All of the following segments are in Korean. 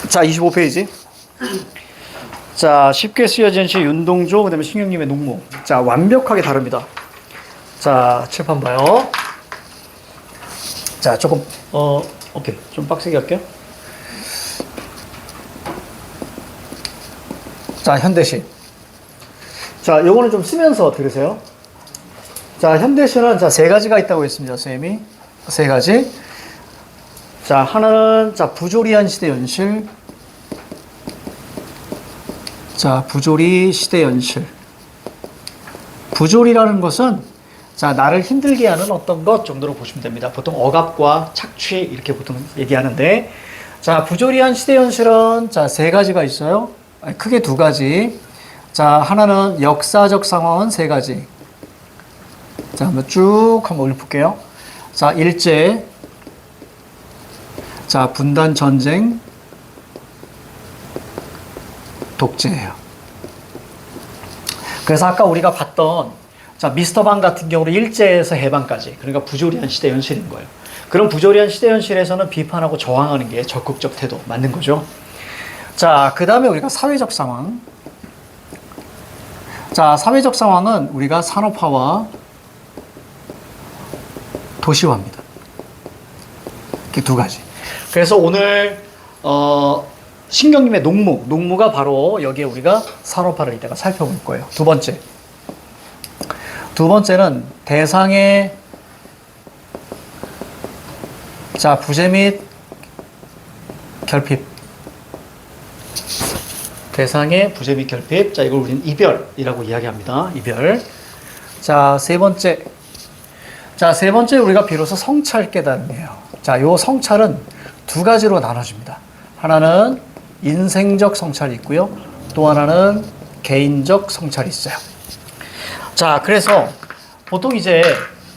자, 25페이지. 자, 쉽게 쓰여진 시 윤동주, 그 다음에 신경님의 농무. 자, 완벽하게 다릅니다. 자, 칠판 봐요. 자, 조금, 오케이. 좀 빡세게 할게요. 자, 현대시. 자, 요거는 좀 쓰면서 들으세요. 자, 현대시는 자, 세 가지가 있다고 했습니다. 선생님이. 세 가지. 자, 하나는, 자, 부조리한 시대 연실. 자, 부조리 시대 연실. 부조리라는 것은, 자, 나를 힘들게 하는 어떤 것 정도로 보시면 됩니다. 보통 억압과 착취, 이렇게 보통 얘기하는데, 자, 부조리한 시대 연실은, 자, 세 가지가 있어요. 크게 두 가지. 자, 하나는 역사적 상황은 세 가지. 자, 한번 쭉 한번 읊을게요. 자, 일제. 자, 분단 전쟁. 독재예요. 그래서 아까 우리가 봤던 자, 미스터 방 같은 경우는 일제에서 해방까지, 그러니까 부조리한 시대 연실인 거예요. 그럼 부조리한 시대 연실에서는 비판하고 저항하는 게 적극적 태도 맞는 거죠. 자, 그 다음에 우리가 사회적 상황. 자, 사회적 상황은 우리가 산업화와 도시화입니다. 이렇게 두 가지. 그래서 오늘 신경님의 농무가 바로 여기에 우리가 산업화를 이따가 살펴볼 거예요. 두 번째는 대상의 자, 부재 및 결핍. 대상의 부재 및 결핍. 자, 이걸 우리는 이별이라고 이야기합니다. 이별. 자, 세 번째. 자, 세 번째 우리가 비로소 성찰 깨달음이에요. 자, 요 성찰은 두 가지로 나눠집니다. 하나는 인생적 성찰이 있고요. 또 하나는 개인적 성찰이 있어요. 자, 그래서 보통 이제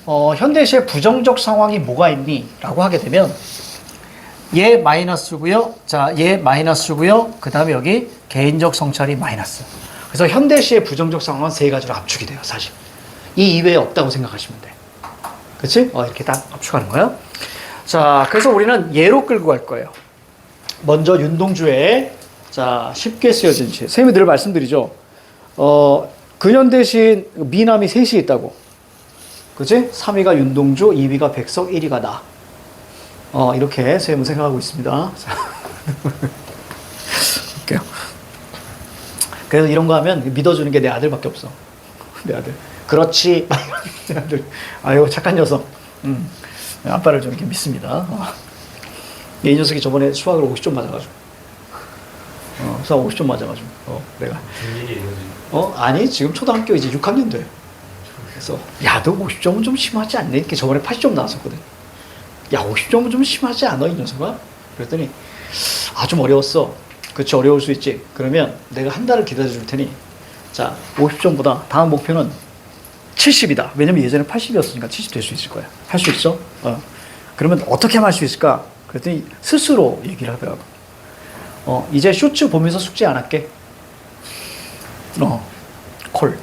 현대시의 부정적 상황이 뭐가 있니? 라고 하게 되면 얘 마이너스고요. 자, 얘 마이너스고요. 그 다음에 여기 개인적 성찰이 마이너스. 그래서 현대시의 부정적 상황은 세 가지로 압축이 돼요, 사실. 이 이외에 없다고 생각하시면 돼. 그치? 이렇게 딱 압축하는 거야. 자, 그래서 우리는 예로 끌고 갈 거예요. 먼저 윤동주의 자, 쉽게 쓰여진 시. 선생님이 늘 말씀드리죠. 근현대시 미남이 셋이 있다고. 그치? 3위가 윤동주, 2위가 백석, 1위가 나. 이렇게 선생님은 생각하고 있습니다. 볼게요. 그래서 이런 거 하면 믿어주는 게 내 아들밖에 없어. 내 아들. 그렇지. 내 아들. 아유, 착한 녀석. 아빠를 좀 이렇게 믿습니다. 이 녀석이 저번에 수학을 50점 맞아가지고. 수학 50점 맞아가지고. 내가. 아니, 지금 초등학교 이제 6학년 돼. 그래서, 야, 너 50점은 좀 심하지 않네? 이렇게 저번에 80점 나왔었거든. 야, 50점은 좀 심하지 않아, 이 녀석아? 그랬더니, 좀 어려웠어. 그치, 어려울 수 있지. 그러면 내가 한 달을 기다려줄 테니, 자, 50점보다 다음 목표는 70이다. 왜냐면 예전에 80이었으니까 70 될 수 있을 거야. 할 수 있어? 그러면 어떻게 하면 할 수 있을까? 그랬더니 스스로 얘기를 하더라고. 이제 쇼츠 보면서 숙제 안 할게. 콜.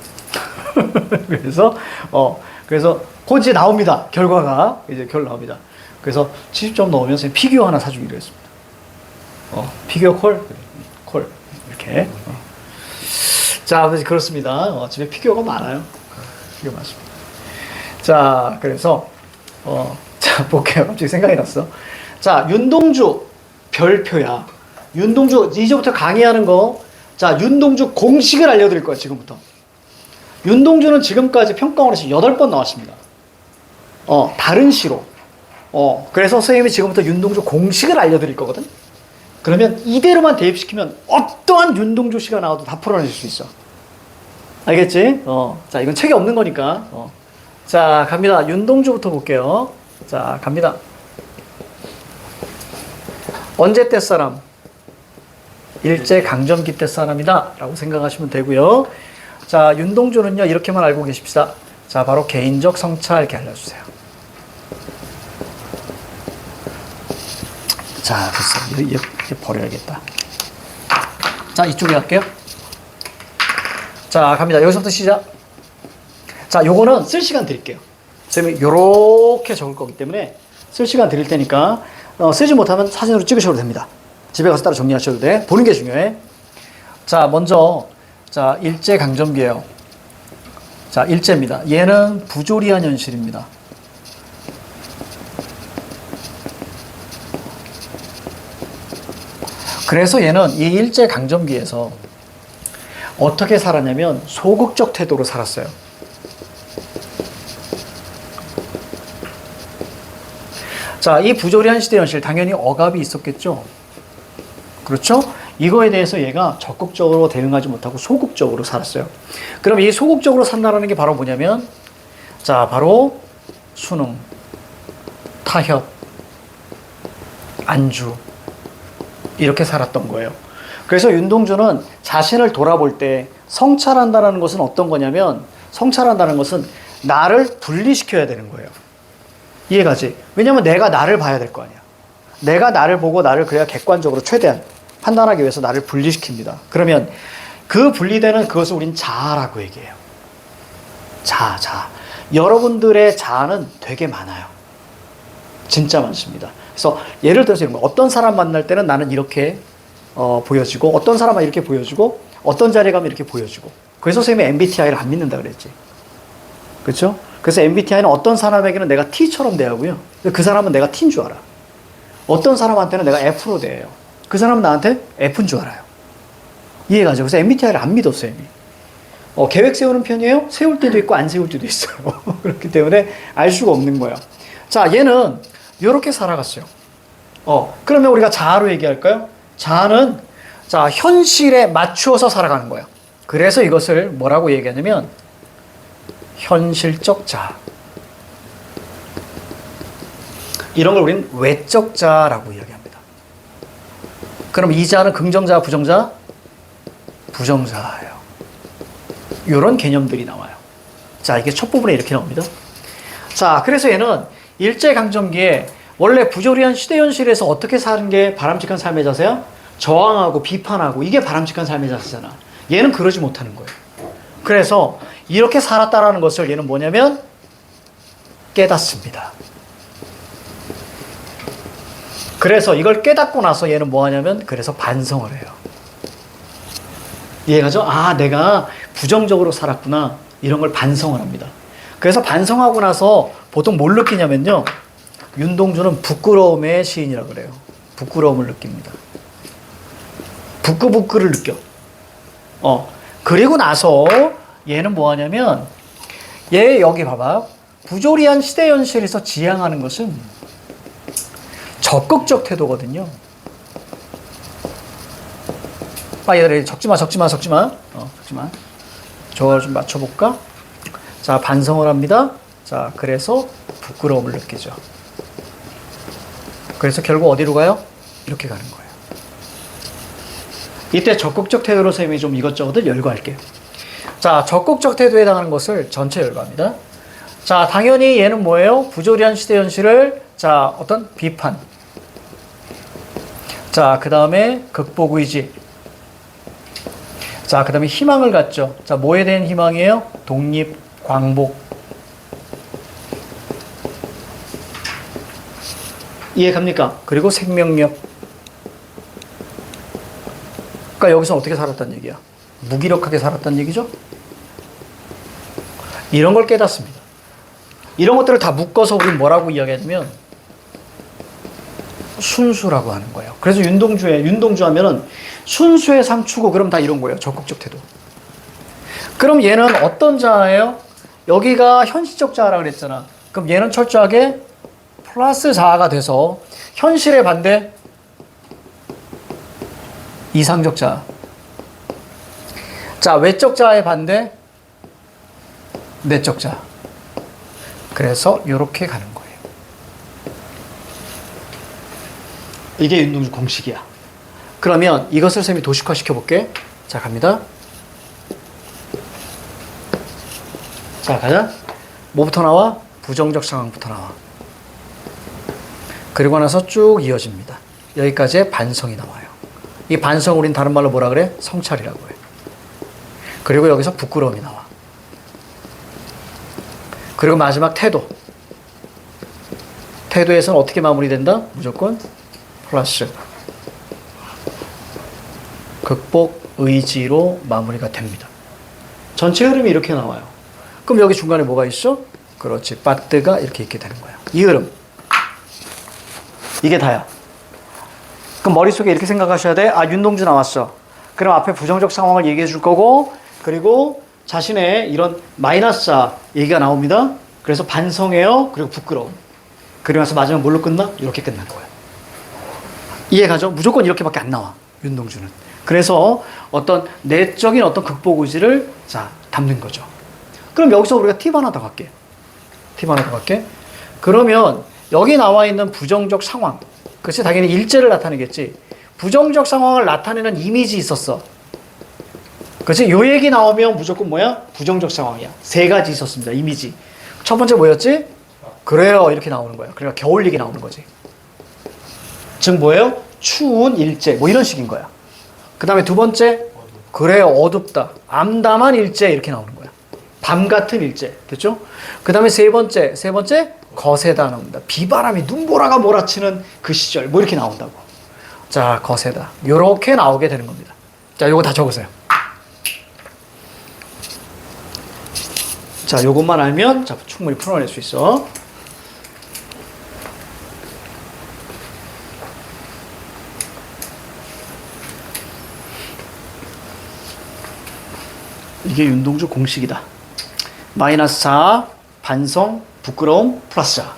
그래서 곧 이제 나옵니다. 결과가 이제 나옵니다. 그래서 70점 넣으면 피규어 하나 사주기로 했습니다. 피규어 콜. 이렇게. 자, 그렇습니다. 집에 피규어가 많아요. 피규어 많습니다. 자, 그래서, 자, 볼게요. 갑자기 생각이 났어. 자, 윤동주 별표야. 윤동주, 이제부터 강의하는 거. 자, 윤동주 공식을 알려드릴 거예요, 지금부터. 윤동주는 지금까지 평가원에서 8번 나왔습니다. 다른 시로. 그래서 선생님이 지금부터 윤동주 공식을 알려드릴 거거든. 그러면 이대로만 대입시키면 어떠한 윤동주 씨가 나와도 다 풀어낼 수 있어. 알겠지? 자, 이건 책에 없는 거니까. 자, 갑니다. 윤동주부터 볼게요. 자, 갑니다. 언제 때 사람? 일제 강점기 때 사람이다. 라고 생각하시면 되고요. 자, 윤동주는요, 이렇게만 알고 계십시다. 자, 바로 개인적 성찰 이렇게 알려주세요. 자, 됐어. 이거 버려야겠다. 자, 이쪽에 할게요. 자, 갑니다. 여기서부터 시작. 자, 요거는 쓸 시간 드릴게요. 선생님이 요렇게 적을 거기 때문에 쓸 시간 드릴 테니까 쓰지 못하면 사진으로 찍으셔도 됩니다. 집에 가서 따로 정리하셔도 돼. 보는 게 중요해. 자, 먼저, 자, 일제강점기예요. 자, 일제입니다. 얘는 부조리한 현실입니다. 그래서 얘는 이 일제강점기에서 어떻게 살았냐면 소극적 태도로 살았어요. 자, 이 부조리한 시대 현실, 당연히 억압이 있었겠죠. 그렇죠? 이거에 대해서 얘가 적극적으로 대응하지 못하고 소극적으로 살았어요. 그럼 이 소극적으로 산다는 게 바로 뭐냐면, 자, 바로 수능, 타협, 안주, 이렇게 살았던 거예요. 그래서 윤동주는 자신을 돌아볼 때 성찰한다는 것은 어떤 거냐면, 성찰한다는 것은 나를 분리시켜야 되는 거예요. 이해가지? 왜냐면 내가 나를 봐야 될 거 아니야. 내가 나를 보고 나를 그래야 객관적으로 최대한 판단하기 위해서 나를 분리시킵니다. 그러면 그 분리되는 그것을 우린 자아라고 얘기해요. 자아. 여러분들의 자아는 되게 많아요. 진짜 많습니다. 그래서 예를 들어서 이런 거, 어떤 사람 만날 때는 나는 이렇게 보여지고, 어떤 사람은 이렇게 보여지고, 어떤 자리에 가면 이렇게 보여지고. 그래서 선생님이 MBTI를 안 믿는다 그랬지. 그렇죠? 그래서 MBTI는 어떤 사람에게는 내가 T처럼 대하고요. 그 사람은 내가 T인 줄 알아. 어떤 사람한테는 내가 F로 대해요. 그 사람은 나한테 F인 줄 알아요. 이해가죠? 그래서 MBTI를 안 믿었어요, 선생님이. 계획 세우는 편이에요? 세울 때도 있고 안 세울 때도 있어요. 그렇기 때문에 알 수가 없는 거예요. 자, 얘는 이렇게 살아갔어요. 그러면 우리가 자아로 얘기할까요? 자아는, 자, 현실에 맞추어서 살아가는 거예요. 그래서 이것을 뭐라고 얘기하냐면, 현실적 자아. 이런 걸 우리는 외적 자아라고 이야기합니다. 그럼 이 자아는 긍정자아, 부정자아? 부정자아예요. 이런 개념들이 나와요. 자, 이게 첫 부분에 이렇게 나옵니다. 자, 그래서 얘는 일제강점기에 원래 부조리한 시대 현실에서 어떻게 사는 게 바람직한 삶의 자세야? 저항하고 비판하고, 이게 바람직한 삶의 자세잖아. 얘는 그러지 못하는 거예요. 그래서 이렇게 살았다라는 것을 얘는 뭐냐면 깨닫습니다. 그래서 이걸 깨닫고 나서 얘는 뭐 하냐면, 그래서 반성을 해요. 이해가죠? 아, 내가 부정적으로 살았구나. 이런 걸 반성을 합니다. 그래서 반성하고 나서 보통 뭘 느끼냐면요, 윤동주는 부끄러움의 시인이라고 그래요. 부끄러움을 느낍니다. 부끄부끄를 느껴. 그리고 나서 얘는 뭐 하냐면, 얘 여기 봐봐. 부조리한 시대 현실에서 지향하는 것은 적극적 태도거든요. 얘들아, 적지마. 저걸 좀 맞춰볼까? 자, 반성을 합니다. 자, 그래서 부끄러움을 느끼죠. 그래서 결국 어디로 가요? 이렇게 가는 거예요. 이때 적극적 태도로 선생님이 좀 이것저것을 열거할게요. 자, 적극적 태도에 해당하는 것을 전체 열거합니다. 자, 당연히 얘는 뭐예요? 부조리한 시대 현실을, 자, 어떤 비판. 자, 그 다음에 극복 의지. 자, 그 다음에 희망을 갖죠. 자, 뭐에 대한 희망이에요? 독립, 광복. 이해갑니까? 그리고 생명력. 그러니까 여기서 어떻게 살았다는 얘기야? 무기력하게 살았다는 얘기죠? 이런 걸 깨닫습니다. 이런 것들을 다 묶어서 우리는 뭐라고 이야기하냐면 순수라고 하는 거예요. 그래서 윤동주 하면은 순수의 삶 추구, 그럼 다 이런 거예요. 적극적 태도. 그럼 얘는 어떤 자아예요? 여기가 현실적 자아라고 그랬잖아. 그럼 얘는 철저하게 플러스 자아가 돼서 현실의 반대 이상적 자아. 자, 외적 자아의 반대 내적 자아. 그래서 이렇게 가는 거예요. 이게 윤동주 공식이야. 그러면 이것을 선생님이 도식화 시켜볼게. 자, 갑니다. 자, 가자. 뭐부터 나와? 부정적 상황부터 나와. 그리고 나서 쭉 이어집니다. 여기까지의 반성이 나와요. 이 반성 우린 다른 말로 뭐라 그래? 성찰이라고 해요. 그리고 여기서 부끄러움이 나와. 그리고 마지막 태도. 태도에서는 어떻게 마무리된다? 무조건 플러스. 극복 의지로 마무리가 됩니다. 전체 흐름이 이렇게 나와요. 그럼 여기 중간에 뭐가 있어? 그렇지. 빠뜨가 이렇게 있게 되는 거야. 이 흐름. 이게 다야. 그럼 머릿속에 이렇게 생각하셔야 돼. 아, 윤동주 나왔어. 그럼 앞에 부정적 상황을 얘기해 줄 거고, 그리고 자신의 이런 마이너스 얘기가 나옵니다. 그래서 반성해요. 그리고 부끄러움. 그리고 나서 마지막 뭘로 끝나? 이렇게 끝난 거예요. 이해가죠? 무조건 이렇게밖에 안 나와. 윤동주는. 그래서 어떤 내적인 어떤 극복 의지를 자, 담는 거죠. 그럼 여기서 우리가 팁 하나 더 갈게. 팁 하나 더 갈게. 그러면 여기 나와 있는 부정적 상황. 그렇지? 당연히 일제를 나타내겠지. 부정적 상황을 나타내는 이미지 있었어. 그렇지? 요 얘기 나오면 무조건 뭐야? 부정적 상황이야. 세 가지 있었습니다. 이미지. 첫 번째 뭐였지? 그래요. 이렇게 나오는 거야. 그러니까 겨울 얘기 나오는 거지. 즉 뭐예요? 추운 일제. 뭐 이런 식인 거야. 그 다음에 두 번째, 그래요. 어둡다. 암담한 일제. 이렇게 나오는 거야. 밤 같은 일제. 됐죠? 그 다음에 세 번째, 거세다 나옵니다. 비바람이 눈보라가 몰아치는 그 시절. 뭐 이렇게 나온다고. 자, 거세다. 요렇게 나오게 되는 겁니다. 자, 요거 다 적으세요. 자, 요것만 알면 자, 충분히 풀어낼 수 있어. 이게 윤동주 공식이다. 마이너스 4, 반성, 부끄러움, 플러스 4.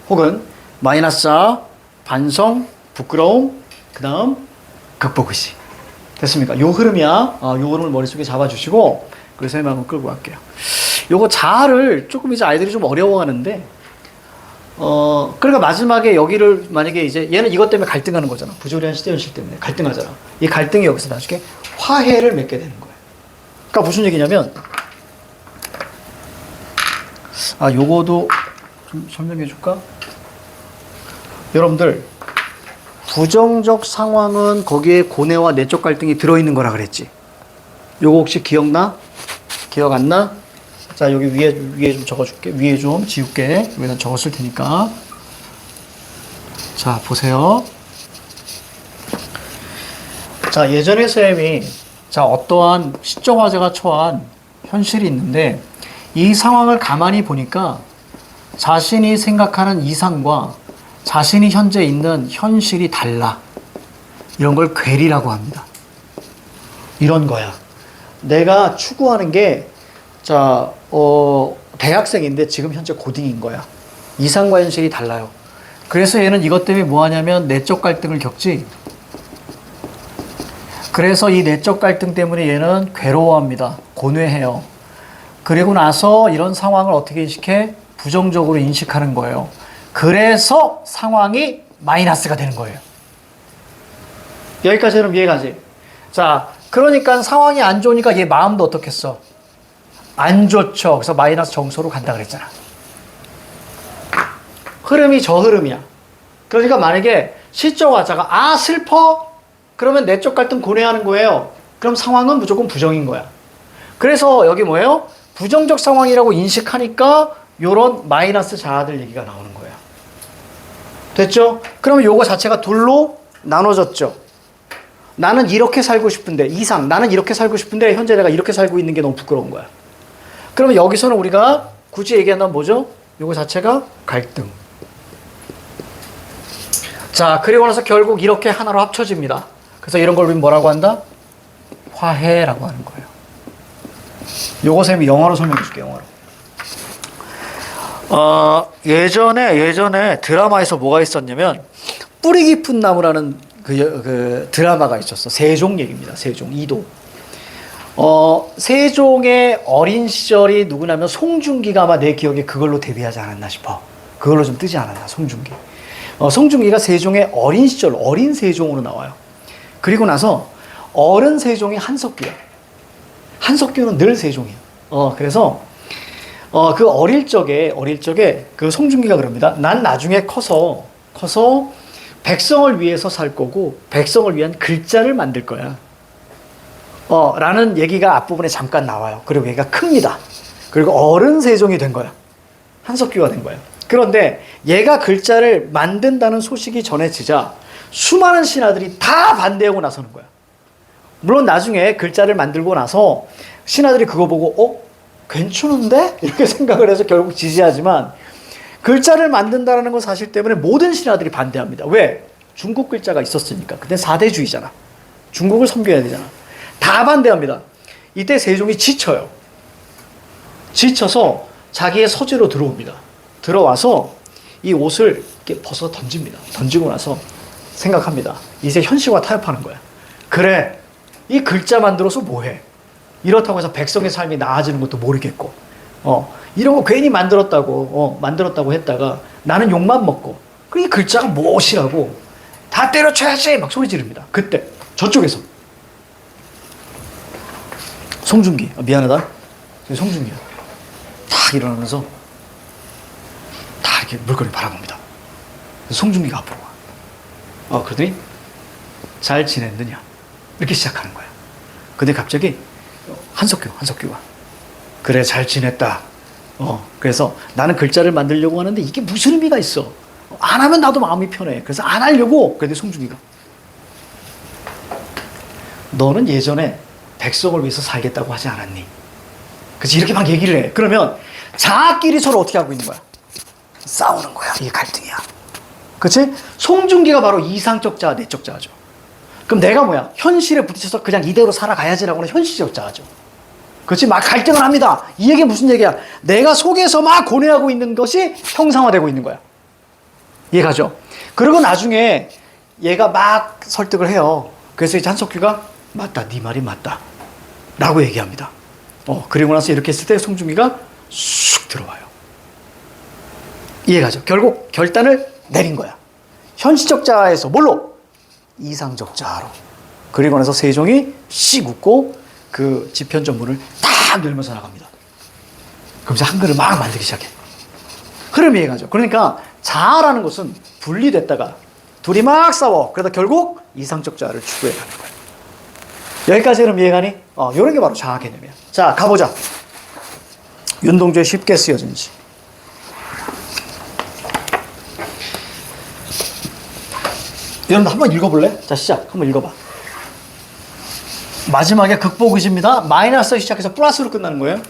혹은 마이너스 4, 반성, 부끄러움, 그 다음 극복의식. 됐습니까? 요 흐름이야. 요 흐름을 머릿속에 잡아주시고 그래서 해만 끌고 갈게요. 요거 자아를 조금 이제 아이들이 좀 어려워하는데 그러니까 마지막에 여기를 만약에 이제 얘는 이것 때문에 갈등하는 거잖아. 부조리한 시대현실 때문에 갈등하잖아. 이 갈등이 여기서 나중에 화해를 맺게 되는 거예요. 그러니까 무슨 얘기냐면 요거도 좀 설명해 줄까? 여러분들 부정적 상황은 거기에 고뇌와 내적 갈등이 들어있는 거라 그랬지. 요거 혹시 기억나? 기억 안 나? 자, 여기 위에 좀 적어줄게. 위에 좀 지울게. 여기다 적었을 테니까. 자, 보세요. 자, 예전에 쌤이 자, 어떠한 시적 화제가 처한 현실이 있는데 이 상황을 가만히 보니까 자신이 생각하는 이상과 자신이 현재 있는 현실이 달라. 이런 걸 괴리라고 합니다. 이런 거야. 내가 추구하는 게 자, 대학생인데 지금 현재 고딩인 거야. 이상과 현실이 달라요. 그래서 얘는 이것 때문에 뭐 하냐면 내적 갈등을 겪지. 그래서 이 내적 갈등 때문에 얘는 괴로워합니다. 고뇌해요. 그리고 나서 이런 상황을 어떻게 인식해? 부정적으로 인식하는 거예요. 그래서 상황이 마이너스가 되는 거예요. 여기까지는 이해가지? 자, 그러니까 상황이 안 좋으니까 얘 마음도 어떻겠어? 안 좋죠. 그래서 마이너스 정서로 간다 그랬잖아. 흐름이 저 흐름이야. 그러니까 만약에 시적 화자가 슬퍼? 그러면 내적 갈등 고뇌하는 거예요. 그럼 상황은 무조건 부정인 거야. 그래서 여기 뭐예요? 부정적 상황이라고 인식하니까 요런 마이너스 자아들 얘기가 나오는 거야. 됐죠? 그러면 요거 자체가 둘로 나눠졌죠. 나는 이렇게 살고 싶은데 나는 이렇게 살고 싶은데 현재 내가 이렇게 살고 있는 게 너무 부끄러운 거야. 그러면 여기서는 우리가 굳이 얘기한다면 뭐죠? 요거 자체가 갈등. 자, 그리고 나서 결국 이렇게 하나로 합쳐집니다. 그래서 이런 걸 우리 뭐라고 한다? 화해라고 하는 거예요. 요거 쌤이 영어로 설명해 줄게요. 영어로. 예전에 드라마에서 뭐가 있었냐면 뿌리 깊은 나무라는 그 드라마가 있었어. 세종 얘기입니다. 세종, 이도. 세종의 어린 시절이 누구냐면 송중기가 아마 내 기억에 그걸로 데뷔하지 않았나 싶어. 그걸로 좀 뜨지 않았나, 송중기. 송중기가 세종의 어린 시절, 어린 세종으로 나와요. 그리고 나서 어른 세종이 한석규야. 한석규는 늘 세종이야. 그래서 그 어릴 적에 그 송중기가 그럽니다. 난 나중에 커서 백성을 위해서 살 거고 백성을 위한 글자를 만들 거야. 라는 얘기가 앞부분에 잠깐 나와요. 그리고 얘가 큽니다. 그리고 어른 세종이 된 거야. 한석규가 된 거야. 그런데 얘가 글자를 만든다는 소식이 전해지자 수많은 신하들이 다 반대하고 나서는 거야. 물론 나중에 글자를 만들고 나서 신하들이 그거 보고 괜찮은데? 이렇게 생각을 해서 결국 지지하지만 글자를 만든다는 건 사실 때문에 모든 신하들이 반대합니다. 왜? 중국 글자가 있었으니까. 그때 사대주의잖아. 중국을 섬겨야 되잖아. 다 반대합니다. 이때 세종이 지쳐요. 지쳐서 자기의 서재로 들어옵니다. 들어와서 이 옷을 이렇게 벗어 던집니다. 던지고 나서 생각합니다. 이제 현실과 타협하는 거야. 그래, 이 글자 만들어서 뭐해? 이렇다고 해서 백성의 삶이 나아지는 것도 모르겠고, 이런 거 괜히 만들었다고 했다가 나는 욕만 먹고, 이 글자가 무엇이라고 다 때려쳐야지! 막 소리 지릅니다. 그때, 저쪽에서. 송중기, 미안하다. 송중기야. 탁 일어나면서 다 이렇게 물건을 바라봅니다. 송중기가 앞으로 와. 그러더니 잘 지냈느냐? 이렇게 시작하는 거야. 근데 갑자기 한석규가 그래 잘 지냈다. 그래서 나는 글자를 만들려고 하는데 이게 무슨 의미가 있어? 안 하면 나도 마음이 편해. 그래서 안 하려고. 그런데 송중기가 너는 예전에 백성을 위해서 살겠다고 하지 않았니? 그래서 이렇게 막 얘기를 해. 그러면 자기끼리 서로 어떻게 하고 있는 거야? 싸우는 거야. 이게 갈등이야. 그치? 송중기가 바로 이상적 자아, 내적 자아죠. 그럼 내가 뭐야? 현실에 부딪혀서 그냥 이대로 살아가야지라고 하는 현실적 자아죠. 그렇지? 막 갈등을 합니다. 이 얘기는 무슨 얘기야? 내가 속에서 막 고뇌하고 있는 것이 형상화되고 있는 거야. 이해가죠? 그리고 나중에 얘가 막 설득을 해요. 그래서 이제 한석규가 맞다, 네 말이 맞다 라고 얘기합니다. 그리고 나서 이렇게 했을 때 송중기가 쑥 들어와요. 이해가죠? 결국 결단을 내린 거야. 현실적 자아에서 뭘로? 이상적 자아로. 그리고 나서 세종이 씩 웃고 그 지편전 문을 딱 열면서 나갑니다. 그럼 이제 한글을 막 만들기 시작해. 흐름이 이해가죠? 그러니까 자아라는 것은 분리됐다가 둘이 막 싸워. 그러다 결국 이상적 자아를 추구해 가는 거예요. 여기까지 그럼 이해가니? 이런 게 바로 자아 개념이야. 자, 가보자. 윤동주에 쉽게 쓰여진지. 여러분 한번 읽어볼래? 자, 시작. 한번 읽어봐. 마지막에 극복이십니다. 마이너스 시작해서 플러스로 끝나는 거예요.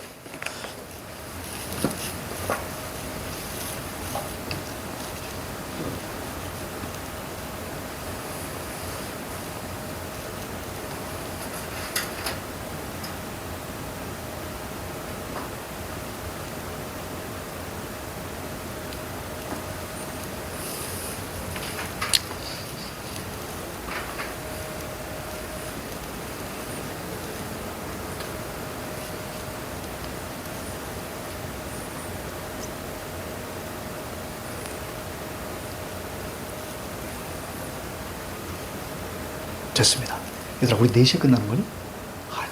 됐습니다. 얘들아, 우리 4시에 끝나는 거니?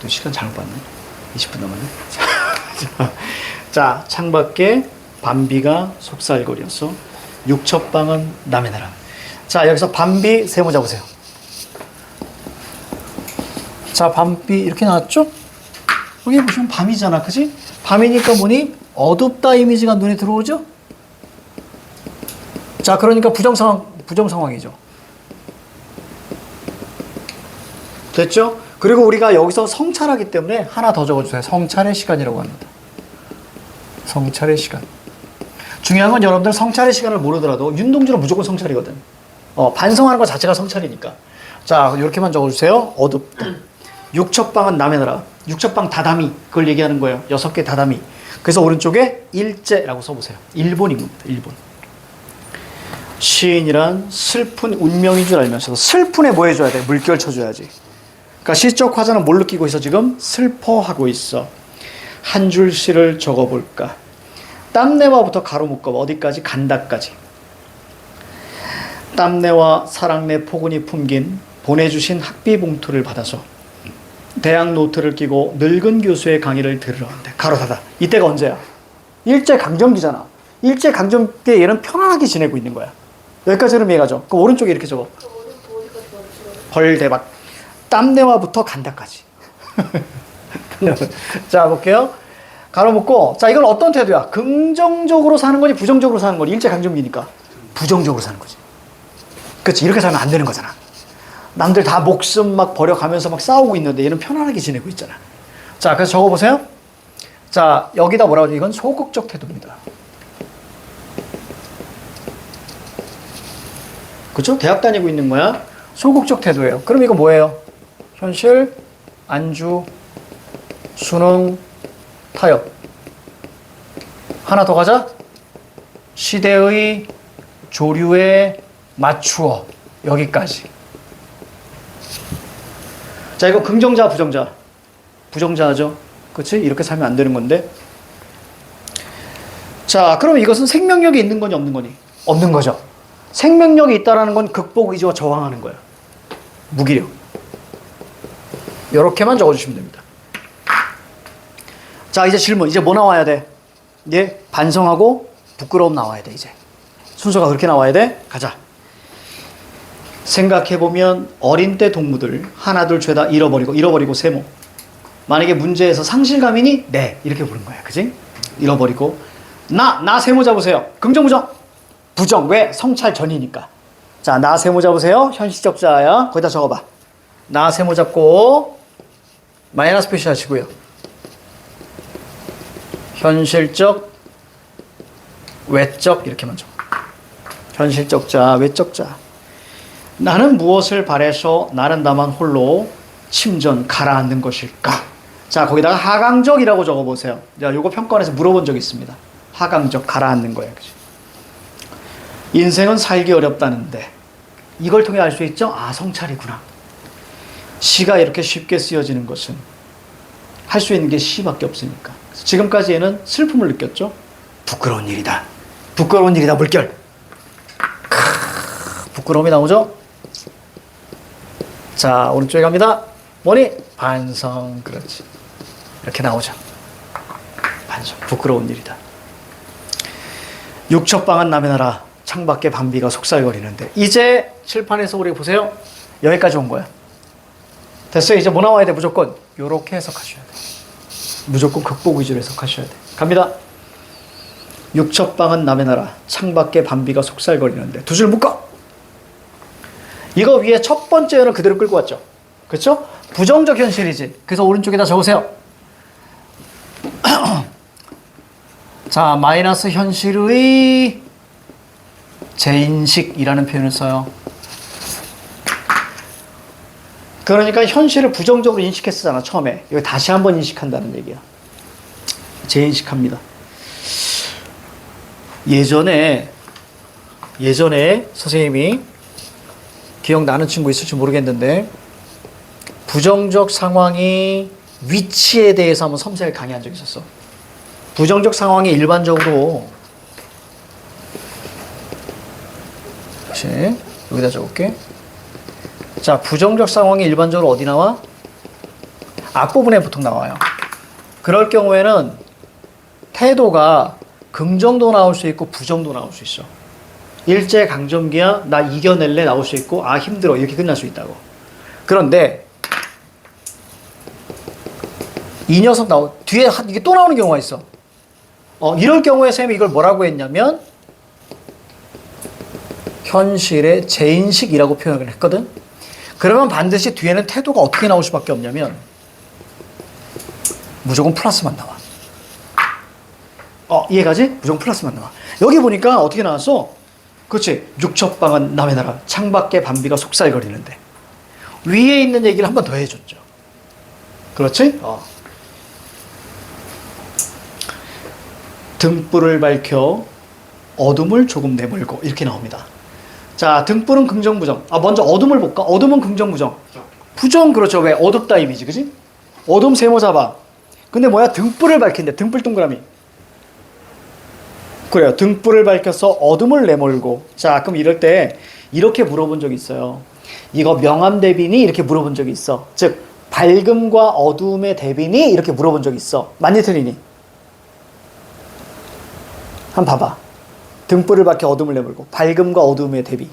또 시간 잘못 봤네. 20분 남았네. 자, 창밖에 밤비가 속살거려서 육첩방은 남의 나라. 자, 여기서 밤비 세모 잡으세요. 자, 밤비 이렇게 나왔죠? 여기 보시면 밤이잖아, 그지? 밤이니까 뭐니? 어둡다 이미지가 눈에 들어오죠? 자, 그러니까 부정상황이죠. 됐죠? 그리고 우리가 여기서 성찰하기 때문에 하나 더 적어주세요. 성찰의 시간이라고 합니다. 성찰의 시간. 중요한 건 여러분들 성찰의 시간을 모르더라도 윤동주는 무조건 성찰이거든. 반성하는 것 자체가 성찰이니까. 자, 이렇게만 적어주세요. 어둡다. 육첩방은 남의 나라. 육첩방 다다미. 그걸 얘기하는 거예요. 6개 다다미. 그래서 오른쪽에 일제라고 써보세요. 일본인 겁니다. 일본. 시인이란 슬픈 운명인 줄 알면서도 슬픈에 뭐 해줘야 돼? 물결 쳐줘야지. 그러니까 시적 화자는 뭘 느끼고 있어? 지금 슬퍼하고 있어. 한 줄 시를 적어볼까? 땀내와부터 가로 묶어 어디까지? 간다까지. 땀내와 사랑내 포근히 품긴 보내주신 학비 봉투를 받아서 대학 노트를 끼고 늙은 교수의 강의를 들으러 왔는데 가로 닫아. 이때가 언제야? 일제강점기잖아. 일제강점기에 얘는 편안하게 지내고 있는 거야. 여기까지는 이해가죠? 그 오른쪽에 이렇게 적어. 헐 대박. 땀내와부터 간다까지. 자, 볼게요. 가로 묶고. 자, 이건 어떤 태도야? 긍정적으로 사는 거지 부정적으로 사는 거지? 일제강점기니까 부정적으로 사는 거지. 그렇지? 이렇게 살면 안 되는 거잖아. 남들 다 목숨 막 버려가면서 막 싸우고 있는데 얘는 편안하게 지내고 있잖아. 자, 그래서 적어보세요. 자, 여기다 뭐라고 하죠? 이건 소극적 태도입니다. 그렇죠? 대학 다니고 있는 거야. 소극적 태도예요. 그럼 이거 뭐예요? 현실, 안주, 수능, 타협. 하나 더 가자. 시대의 조류에 맞추어. 여기까지. 자, 이거 긍정자, 부정자. 부정자죠. 그렇지? 이렇게 살면 안 되는 건데. 자, 그럼 이것은 생명력이 있는 거니 없는 거니? 없는 거죠. 생명력이 있다라는 건 극복 의지와 저항하는 거예요. 무기력. 이렇게만 적어주시면 됩니다. 자, 이제 질문. 이제 뭐 나와야 돼? 예, 반성하고 부끄러움 나와야 돼, 이제. 순서가 그렇게 나와야 돼? 가자. 생각해보면 어린 때 동무들 하나둘 죄다 잃어버리고 세모. 만약에 문제에서 상실감이니? 네. 이렇게 부른 거야. 그지? 잃어버리고. 나 세모 잡으세요. 긍정, 부정. 부정. 왜? 성찰 전이니까. 자, 나 세모 잡으세요. 현실적 자야. 거기다 적어봐. 나 세모 잡고 마이너스 표시하시고요. 현실적, 외적 이렇게만 적어. 현실적 자, 외적 자. 나는 무엇을 바래서 나는 다만 홀로 침전 가라앉는 것일까? 자, 거기다가 하강적이라고 적어보세요. 자, 요거 평가원에서 물어본 적이 있습니다. 하강적, 가라앉는 거예요. 그치? 인생은 살기 어렵다는데 이걸 통해 알 수 있죠? 아, 성찰이구나. 시가 이렇게 쉽게 쓰여지는 것은 할 수 있는 게 시밖에 없으니까. 지금까지 얘는 슬픔을 느꼈죠? 부끄러운 일이다. 부끄러운 일이다, 물결. 부끄러움이 나오죠? 자, 오른쪽에 갑니다. 뭐니? 반성. 그렇지. 이렇게 나오죠. 반성. 부끄러운 일이다. 육첩방한 남의 나라. 창밖에 밤비가 속살거리는데. 이제 칠판에서 우리 보세요. 여기까지 온 거야. 됐어요. 이제 뭐 나와야 돼? 무조건 요렇게 해석하셔야 돼. 무조건 극복 의지로 해석하셔야 돼. 갑니다. 육첩방은 남의 나라. 창밖에 밤비가 속살거리는데. 두 줄 묶어. 이거 위에 첫 번째는 그대로 끌고 왔죠. 그렇죠? 부정적 현실이지. 그래서 오른쪽에다 적으세요. 자, 마이너스 현실의 재인식이라는 표현을 써요. 그러니까 현실을 부정적으로 인식했었잖아, 처음에. 이거 다시 한번 인식한다는 얘기야. 재인식합니다. 예전에 선생님이 기억나는 친구 있을지 모르겠는데 부정적 상황이 위치에 대해서 한번 섬세하게 강의한 적이 있었어. 부정적 상황이 일반적으로 다시 여기다 적을게. 자, 부정적 상황이 일반적으로 어디 나와? 앞부분에 보통 나와요. 그럴 경우에는 태도가 긍정도 나올 수 있고 부정도 나올 수 있어. 일제강점기야, 나 이겨낼래 나올 수 있고, 아 힘들어 이렇게 끝날 수 있다고. 그런데 이 녀석 뒤에 이게 또 나오는 경우가 있어. 이럴 경우에 쌤이 이걸 뭐라고 했냐면 현실의 재인식이라고 표현을 했거든. 그러면 반드시 뒤에는 태도가 어떻게 나올 수밖에 없냐면 무조건 플러스만 나와. 이해가지? 무조건 플러스만 나와. 여기 보니까 어떻게 나왔어? 그렇지. 육첩방은 남의 나라. 창밖에 밤비가 속살거리는데. 위에 있는 얘기를 한 번 더 해줬죠. 그렇지? 등불을 밝혀 어둠을 조금 내몰고 이렇게 나옵니다. 자, 등불은 긍정, 부정. 먼저 어둠을 볼까? 어둠은 긍정, 부정. 부정, 그렇죠. 왜? 어둡다 이미지, 그지? 어둠 세모 잡아. 근데 뭐야? 등불을 밝힌대. 등불 동그라미. 그래요. 등불을 밝혀서 어둠을 내몰고. 자, 그럼 이럴 때 이렇게 물어본 적이 있어요. 이거 명암 대비니? 이렇게 물어본 적이 있어. 즉, 밝음과 어둠의 대비니? 이렇게 물어본 적이 있어. 맞니 틀리니? 한번 봐봐. 등불을 밝혀 어둠을 내몰고. 밝음과 어둠의 대비.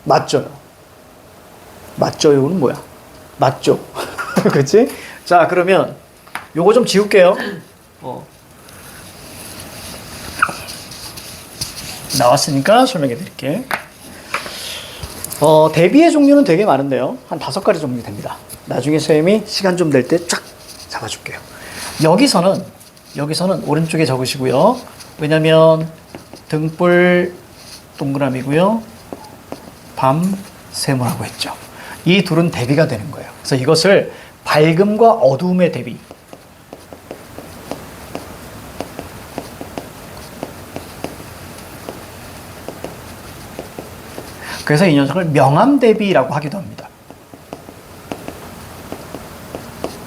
맞죠요? 맞죠요는 뭐야? 맞죠? 그치? 자, 그러면 요거 좀 지울게요. 나왔으니까 설명해 드릴게. 대비의 종류는 되게 많은데요. 한 5가지 종류 됩니다. 나중에 선생님이 시간 좀 될 때 쫙 잡아줄게요. 여기서는 오른쪽에 적으시고요. 왜냐면 등불 동그라미고요. 밤 세모라고 했죠. 이 둘은 대비가 되는 거예요. 그래서 이것을 밝음과 어두움의 대비. 그래서 이 녀석을 명암대비라고 하기도 합니다.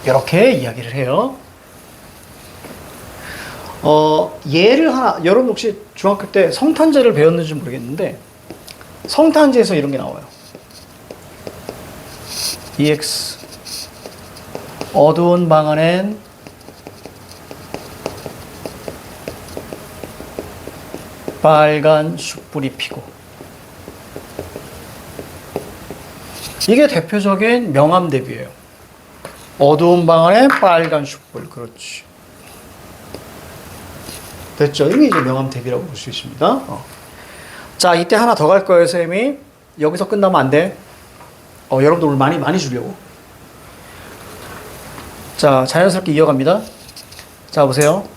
이렇게 이야기를 해요. 예를 하나, 여러분 혹시 중학교 때 성탄제를 배웠는지 모르겠는데, 성탄제에서 이런 게 나와요. EX. 어두운 방 안엔 빨간 숯불이 피고. 이게 대표적인 명암 대비예요. 어두운 방 안에 빨간 숯불. 그렇지. 됐죠? 이게 이제 명암 대비라고 볼 수 있습니다. 자, 이때 하나 더 갈 거예요, 선생님이. 여기서 끝나면 안 돼. 여러분들 오늘 많이 주려고. 자, 자연스럽게 이어갑니다. 자, 보세요.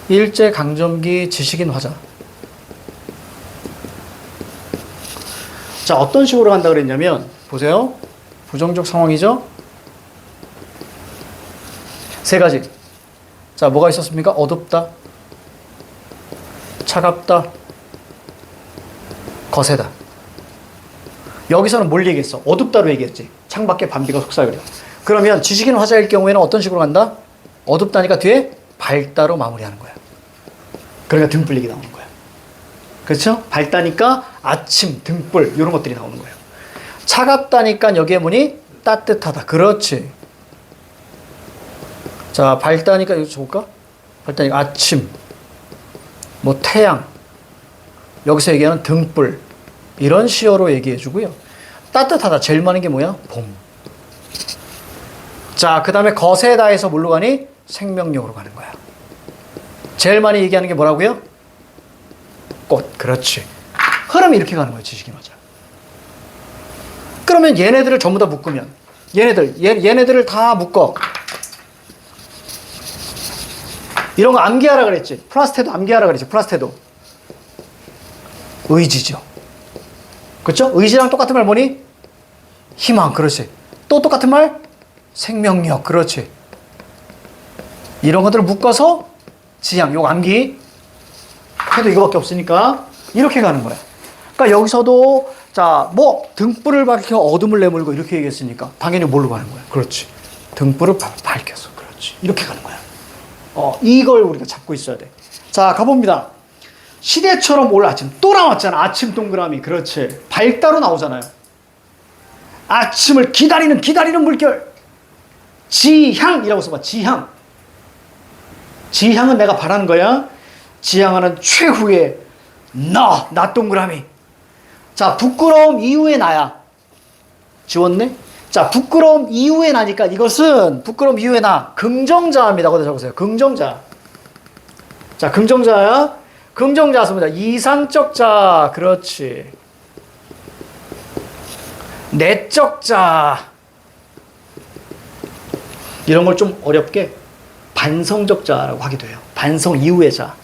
일제강점기 지식인 화자. 자, 어떤 식으로 간다 그랬냐면, 보세요. 부정적 상황이죠? 3가지. 자, 뭐가 있었습니까? 어둡다, 차갑다, 거세다. 여기서는 뭘 얘기했어? 어둡다로 얘기했지. 창밖에 밤비가 속삭이려. 그러면 지식인 화자일 경우에는 어떤 식으로 간다? 어둡다니까 뒤에 밝다로 마무리하는 거야. 그러니까 등불 얘기 나오는 거야. 그렇죠? 밝다니까 아침, 등불 이런 것들이 나오는 거예요. 차갑다니까 여기에 뭐니? 따뜻하다. 그렇지. 자, 밝다니까 이거 볼까? 밝다니까 아침, 뭐 태양. 여기서 얘기하는 등불. 이런 시어로 얘기해 주고요. 따뜻하다. 제일 많은 게 뭐야? 봄. 자, 그 다음에 거세다에서 뭘로 가니? 생명력으로 가는 거야. 제일 많이 얘기하는 게 뭐라고요? 꽃. 그렇지. 흐름이 이렇게 가는 거예요. 지식인 화자. 그러면 얘네들을 전부 다 묶으면 얘네들을 다 묶어. 이런 거 암기하라 그랬지. 플라스테도 암기하라 그랬지. 플라스테도. 의지죠. 그렇죠? 의지랑 똑같은 말 뭐니? 희망. 그렇지. 또 똑같은 말? 생명력. 그렇지. 이런 것들을 묶어서 지향. 요거 암기. 해도 이거밖에 없으니까 이렇게 가는 거야. 그러니까 여기서도 자, 뭐 등불을 밝혀 어둠을 내몰고 이렇게 얘기했으니까 당연히 뭘로 가는 거야? 그렇지. 등불을 밝혀서. 그렇지. 이렇게 가는 거야. 이걸 우리가 잡고 있어야 돼. 자, 가봅니다. 시대처럼 올 아침. 또 나왔잖아. 아침 동그라미. 그렇지. 밝다로 나오잖아요. 아침을 기다리는 물결. 지향이라고 써봐. 지향. 지향은 내가 바라는 거야. 지향하는 최후의 나 동그라미. 자, 부끄러움 이후의 나야. 지웠네? 자, 부끄러움 이후의 나니까 이것은 부끄러움 이후의 나. 긍정자입니다. 거기다 적으세요. 긍정자. 자, 긍정자야. 긍정자 씁니다. 이상적 자. 그렇지. 내적 자. 이런 걸 좀 어렵게 반성적 자라고 하기도 해요. 반성 이후의 자.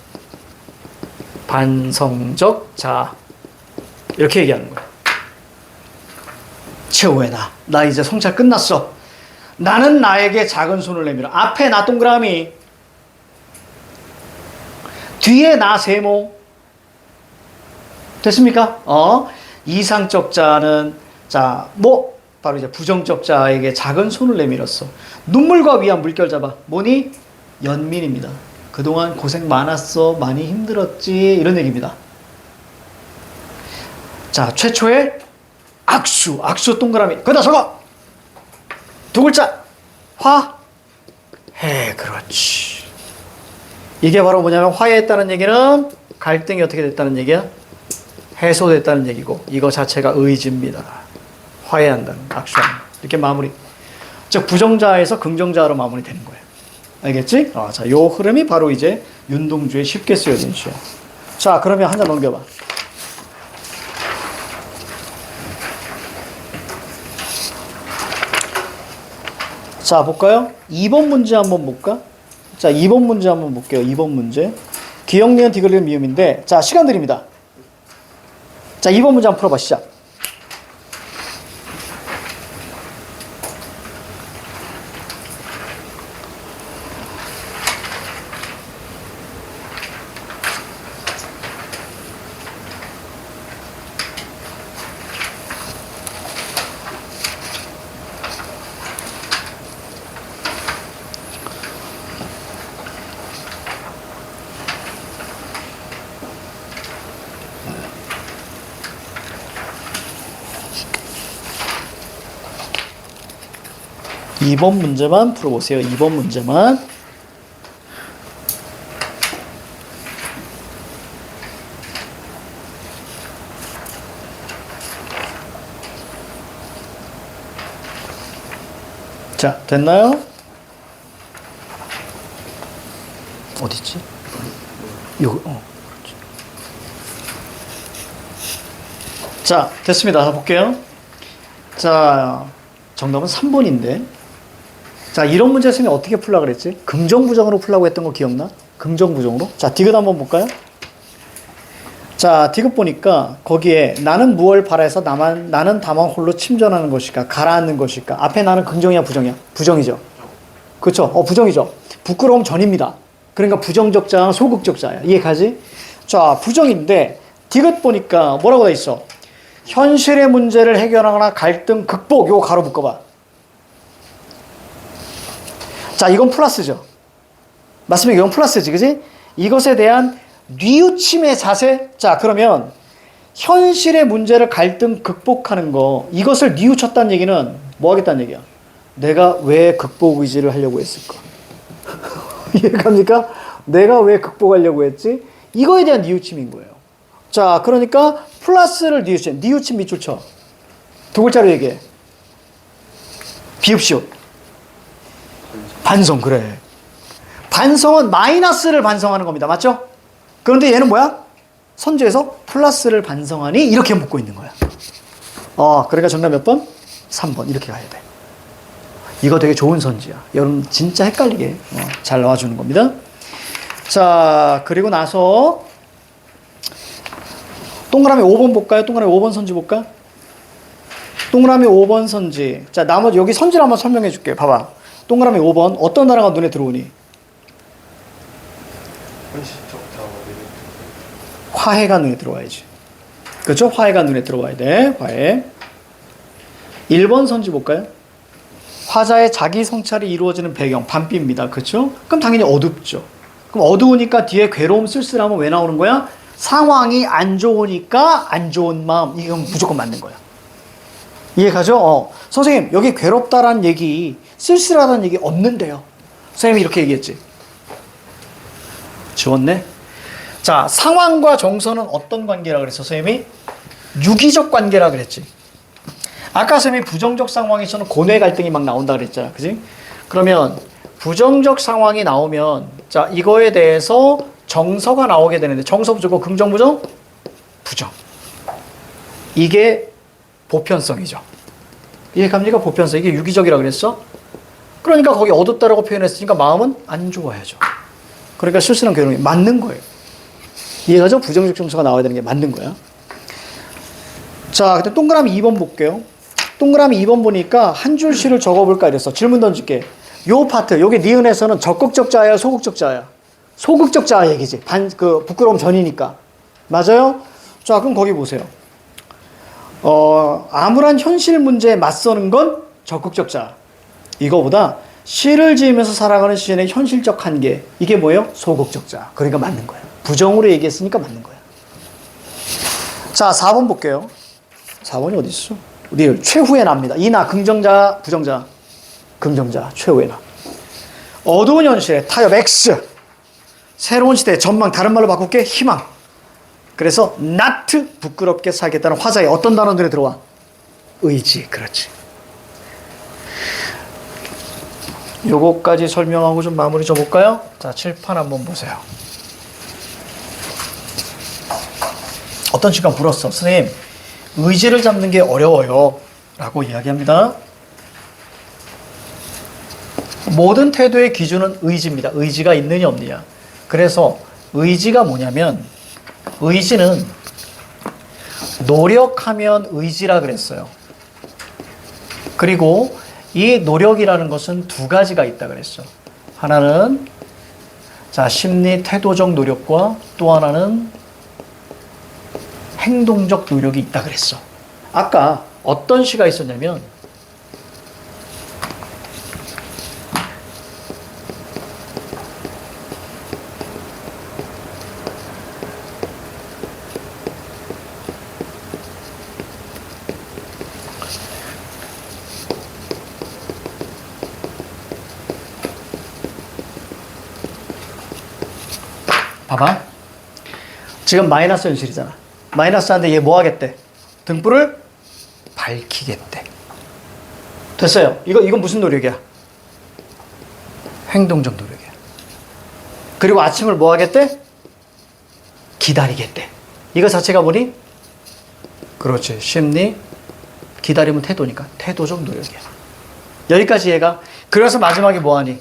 반성적 자. 이렇게 얘기하는 거예요. 최후의 나. 나 이제 성찰 끝났어. 나는 나에게 작은 손을 내밀어. 앞에 나 동그라미. 뒤에 나 세모. 됐습니까? 이상적 자는 자, 뭐 바로 이제 부정적 자에게 작은 손을 내밀었어. 눈물과 위한 물결 잡아. 뭐니? 연민입니다. 그동안 고생 많았어. 많이 힘들었지. 이런 얘기입니다. 자, 최초의 악수. 악수 동그라미. 거기다 적어. 2글자. 화. 해. 그렇지. 이게 바로 뭐냐면 화해했다는 얘기는 갈등이 어떻게 됐다는 얘기야? 해소됐다는 얘기고 이거 자체가 의지입니다. 화해한다는 악수하는 이렇게 마무리. 즉 부정자에서 긍정자로 마무리되는 거예요. 알겠지? 자, 요 흐름이 바로 이제 윤동주에 쉽게 쓰여진 시야. 자, 그러면 한 장 넘겨봐. 자, 볼까요? 2번 문제 한번 볼까? 자, 2번 문제 한번 볼게요. 2번 문제. 기역, 니은, 디귿, 리을, 미음인데, 자, 시간 드립니다. 자, 2번 문제 한번 풀어봐, 시작. 이번 문제만 풀어보세요. 2번 문제만. 자, 됐나요? 어딨지? 요거, 그렇지. 자, 됐습니다. 자, 볼게요. 자, 정답은 3번인데. 자, 이런 문제 선생님이 어떻게 풀려고 그랬지? 긍정부정으로 풀라고 했던 거 기억나? 긍정부정으로? 자, 디귿 한번 볼까요? 자, 디귿 보니까 거기에 나는 무얼 바라해서 나는 다만 홀로 침전하는 것일까? 가라앉는 것일까? 앞에 나는 긍정이야, 부정이야? 부정이죠. 그렇죠? 부정이죠. 부끄러움 전입니다. 그러니까 부정적자, 소극적자야. 이해가지? 자, 부정인데 디귿 보니까 뭐라고 돼 있어? 현실의 문제를 해결하거나 갈등 극복. 요거 가로 묶어봐. 자, 이건 플러스죠. 맞습니까? 이건 플러스지, 그지? 이것에 대한 뉘우침의 자세. 자, 그러면 현실의 문제를 갈등 극복하는 거, 이것을 뉘우쳤다는 얘기는 뭐 하겠다는 얘기야? 내가 왜 극복 의지를 하려고 했을까? 이해갑니까? 내가 왜 극복하려고 했지? 이거에 대한 뉘우침인 거예요. 자, 그러니까 플러스를 뉘우침. 뉘우침 밑줄 쳐. 두 글자로 얘기해. 비읍시옷. 반성, 그래. 반성은 마이너스를 반성하는 겁니다. 맞죠? 그런데 얘는 뭐야? 선지에서 플러스를 반성하니 이렇게 묻고 있는 거야. 그러니까 정답 몇 번? 3번. 이렇게 가야 돼. 이거 되게 좋은 선지야. 여러분 진짜 헷갈리게 잘 나와주는 겁니다. 자, 그리고 나서 동그라미 5번 볼까요? 동그라미 5번 선지 볼까? 동그라미 5번 선지. 자, 나머지 여기 선지를 한번 설명해 줄게요. 봐봐. 동그라미 5번 어떤 나라가 눈에 들어오니? 화해가 눈에 들어와야지. 그렇죠? 화해가 눈에 들어와야 돼. 화해. 1번 선지 볼까요? 화자의 자기 성찰이 이루어지는 배경, 밤비입니다. 그렇죠? 그럼 당연히 어둡죠. 그럼 어두우니까 뒤에 괴로움, 쓸쓸함은 왜 나오는 거야? 상황이 안 좋으니까 안 좋은 마음. 이건 무조건 맞는 거야. 이해가죠? 선생님, 여기 괴롭다라는 얘기, 쓸쓸하다는 얘기 없는데요. 선생님이 이렇게 얘기했지. 지웠네? 자, 상황과 정서는 어떤 관계라 그랬어, 선생님이? 유기적 관계라 그랬지. 아까 선생님이 부정적 상황에서는 고뇌 갈등이 막 나온다 그랬잖아. 그지? 그러면 부정적 상황이 나오면, 자, 이거에 대해서 정서가 나오게 되는데, 정서 부정, 긍정 부정? 부정. 이게 보편성이죠. 이해갑니까? 보편성. 이게 유기적이라 그랬어? 그러니까 거기 어둡다라고 표현했으니까 마음은 안 좋아야죠. 그러니까 쓸쓸한 괴로움이 맞는 거예요. 이해가죠? 부정적 정서가 나와야 되는 게 맞는 거야. 자, 근데 동그라미 2번 볼게요. 동그라미 2번 보니까 한 줄 시를 적어볼까 이랬어. 질문 던질게. 요 파트, 요게 니은에서는 적극적 자야, 소극적 자야? 소극적 자 얘기지. 부끄러움 전이니까. 맞아요? 자, 그럼 거기 보세요. 암울한 현실 문제에 맞서는 건 적극적 자. 이거보다 시를 지으면서 살아가는 시인의 현실적 한계. 이게 뭐예요? 소극적 자. 그러니까 맞는 거예요. 부정으로 얘기했으니까 맞는 거예요. 자, 4번 볼게요. 4번이 어디 있어? 리을. 최후의 나입니다. 이 나, 긍정자, 부정자. 긍정자, 최후의 나. 어두운 현실의 타협 X. 새로운 시대의 전망, 다른 말로 바꿀게, 희망. 그래서 not 부끄럽게 살겠다는 화자의 어떤 단어 눈에 들어와? 의지. 그렇지. 요거까지 설명하고 좀 마무리 좀 볼까요? 자, 칠판 한번 보세요. 어떤 친구가 물었어. 선생님, 의지를 잡는 게 어려워요. 라고 이야기합니다. 모든 태도의 기준은 의지입니다. 의지가 있느냐 없느냐. 그래서 의지가 뭐냐면 의지는 노력하면 의지라 그랬어요. 그리고 이 노력이라는 것은 두 가지가 있다 그랬죠. 하나는 자, 심리 태도적 노력과 또 하나는 행동적 노력이 있다 그랬어. 아까 어떤 시가 있었냐면 봐봐. 지금 마이너스 현실이잖아. 마이너스 하는데 얘 뭐 하겠대? 등불을 밝히겠대. 됐어요. 이건 무슨 노력이야? 행동적 노력이야. 그리고 아침을 뭐 하겠대? 기다리겠대. 이거 자체가 뭐니? 그렇지. 심리, 기다림은 태도니까 태도적 노력이야. 여기까지 얘가. 그래서 마지막에 뭐 하니?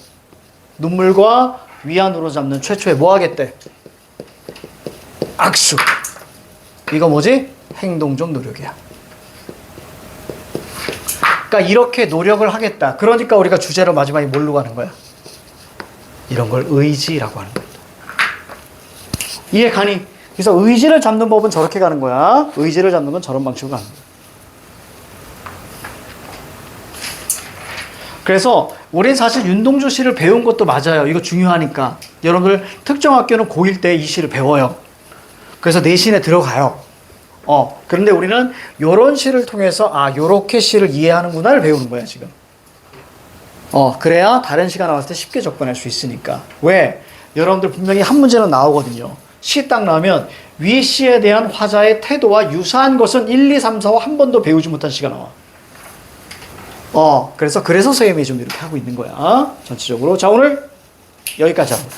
눈물과 위안으로 잡는 최초에 뭐 하겠대? 악수. 이거 뭐지? 행동적 노력이야. 그러니까 이렇게 노력을 하겠다. 그러니까 우리가 주제로 마지막에 뭘로 가는 거야? 이런 걸 의지라고 하는 거야. 이해 가니? 그래서 의지를 잡는 법은 저렇게 가는 거야. 의지를 잡는 건 저런 방식으로 가는 거야. 그래서 우린 사실 윤동주 시를 배운 것도 맞아요. 이거 중요하니까. 여러분들 특정 학교는 고1 때 이 시를 배워요. 그래서 내신에 들어가요. 그런데 우리는 요런 시를 통해서 요렇게 시를 이해하는구나를 배우는 거야, 지금. 그래야 다른 시가 나왔을 때 쉽게 접근할 수 있으니까. 왜? 여러분들 분명히 한 문제는 나오거든요. 시 딱 나오면 위 시에 대한 화자의 태도와 유사한 것은 1, 2, 3, 4와 한 번도 배우지 못한 시가 나와. 그래서 선생님이 좀 이렇게 하고 있는 거야. 전체적으로. 자, 오늘 여기까지 합니다.